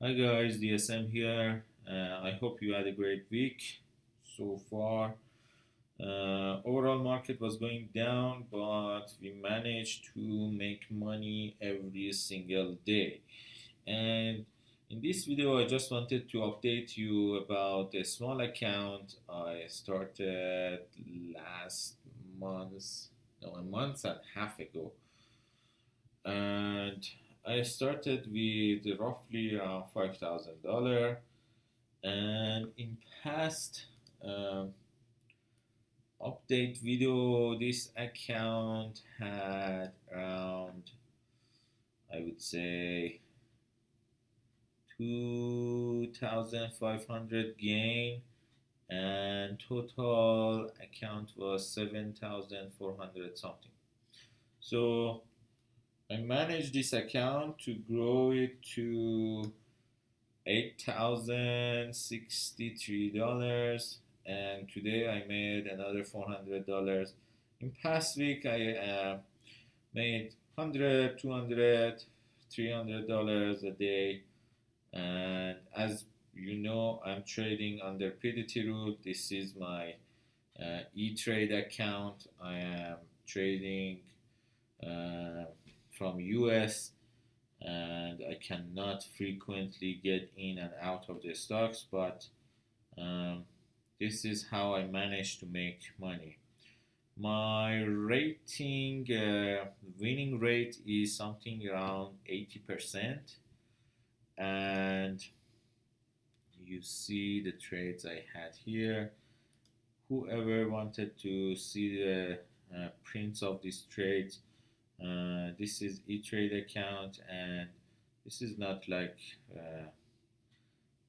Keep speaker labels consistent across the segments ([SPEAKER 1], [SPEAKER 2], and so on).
[SPEAKER 1] Hi guys, DSM here. I hope you had a great week so far. Overall market was going down, but we managed to make money every single day. And in this video, I just wanted to update you about a small account I started last month, no, a month and a half ago. And I started with roughly around $5,000, and in past um, update video this account had around, I would say, 2,500 gain, and total account was 7,400 something. So I managed this account to grow it to $8,063, and today I made another $400. In past week I made 100, 200, $300 a day, and as you know, I'm trading under PDT rule. This is my E-Trade account. I am trading uh, from US, and I cannot frequently get in and out of the stocks, but um, this is how I manage to make money. My winning rate is something around 80%, and you see the trades I had here. Whoever wanted to see the prints of these trades, this is E-Trade account, and this is not like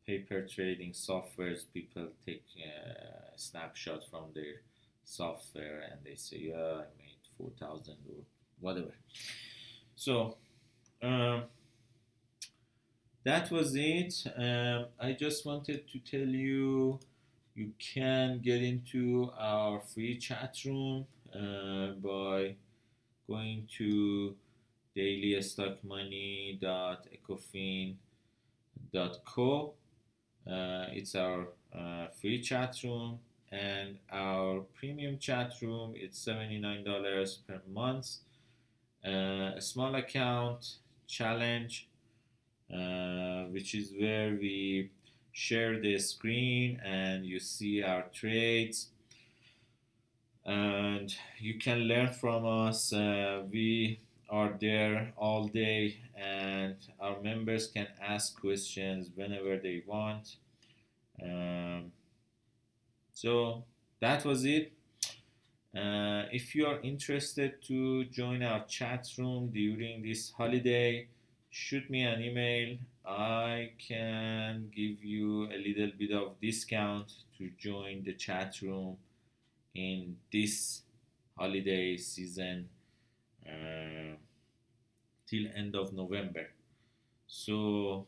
[SPEAKER 1] paper trading softwares. People take a snapshot from their software and they say, yeah, I made 4,000 or whatever. So um, that was it. I just wanted to tell you, you can get into our free chat room by going to dailystockmoney.ecofin.co. It's our free chat room, and our premium chat room, it's $79 per month. A small account challenge, which is where we share the screen and you see our trades, and you can learn from us. We are there all day, and our members can ask questions whenever they want. Um, so that was it. If you are interested to join our chat room during this holiday, shoot me an email. I can give you a little bit of discount to join the chat room in this holiday season uh, till end of November. So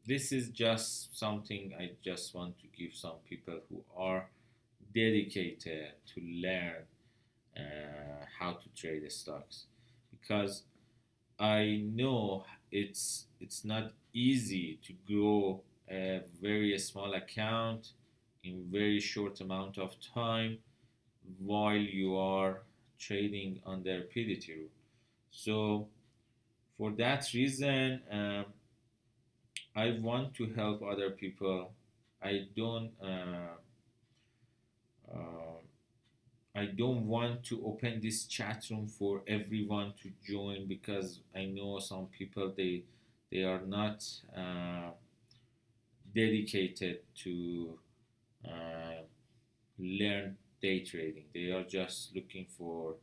[SPEAKER 1] this is just something I just want to give some people who are dedicated to learn how to trade the stocks, because I know it's not easy to grow a very small account in very short amount of time while you are trading under PDT rule. So for that reason, I want to help other people. I don't. Uh, I don't want to open this chat room for everyone to join, because I know some people, they are not dedicated to uh, learn day trading. They are just looking for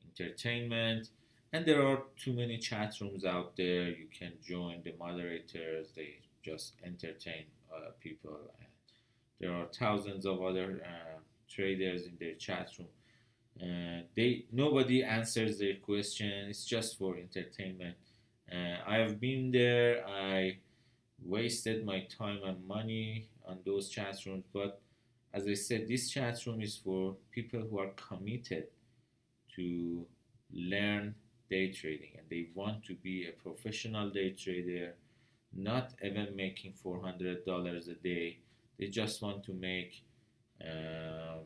[SPEAKER 1] entertainment, and there are too many chat rooms out there. You can join the moderators; they just entertain people. And there are thousands of other traders in their chat room. They nobody answers their question. It's just for entertainment. I have been there. I wasted my time and money on those chat rooms. But as I said, this chat room is for people who are committed to learn day trading, and they want to be a professional day trader. not even making $400 a day. They just want to make uh,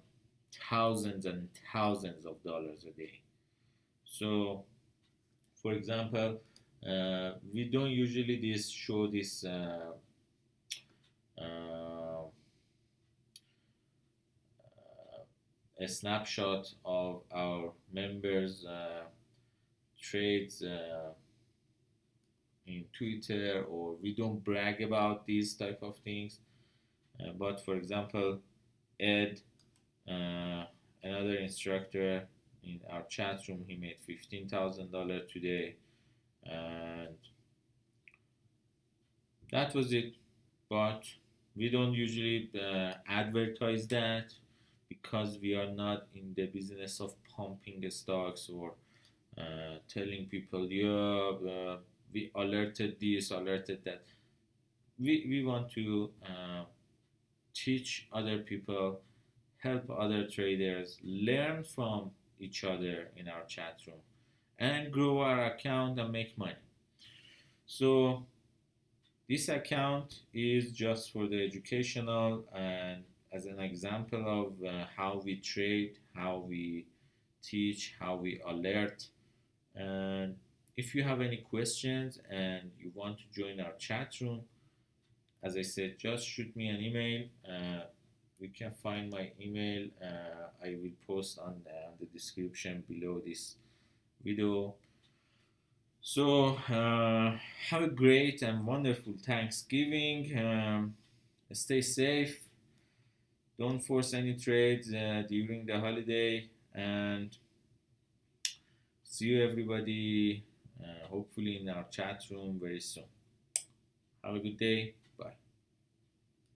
[SPEAKER 1] thousands and thousands of dollars a day. So, for example, we don't usually show this uh, a snapshot of our members' trades in Twitter, or we don't brag about these type of things. But for example, Ed, uh, another instructor in our chat room, he made $15,000 today, and that was it. But we don't usually advertise that because we are not in the business of pumping the stocks or telling people, yeah, we alerted this, alerted that. We want to teach other people, help other traders, learn from each other in our chat room, and grow our account and make money. So this account is just for the educational and as an example of how we trade, how we teach, how we alert. And if you have any questions and you want to join our chat room, as I said, just shoot me an email. You can find my email. I will post on the description below this video. So, have a great and wonderful Thanksgiving. Stay safe. Don't force any trades during the holiday. And see you, everybody, hopefully in our chat room very soon. Have a good day. Bye.